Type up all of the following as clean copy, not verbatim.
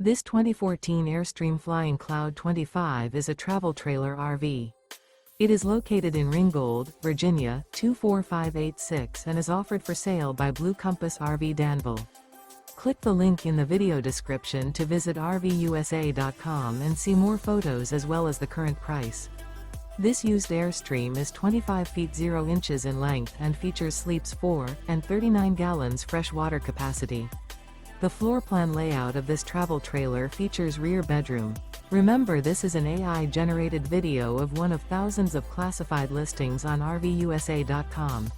This 2014 Airstream Flying Cloud 25 is a travel trailer RV. It is located in Ringgold, Virginia, 24586 and is offered for sale by Blue Compass RV Danville. Click the link in the video description to visit RVUSA.com and see more photos as well as the current price. This used Airstream is 25 feet 0 inches in length and features sleeps 4 and 39 gallons fresh water capacity. The floor plan layout of this travel trailer features rear bedroom. Remember, this is an AI-generated video of one of thousands of classified listings on RVUSA.com.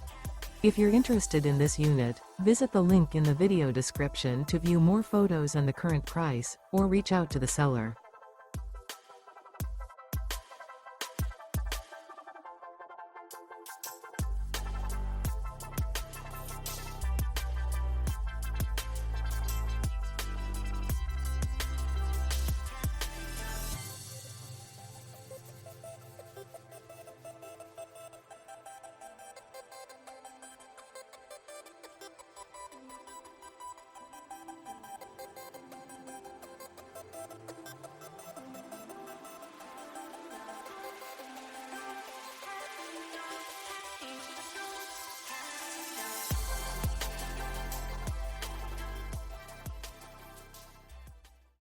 If you're interested in this unit, visit the link in the video description to view more photos and the current price, or reach out to the seller.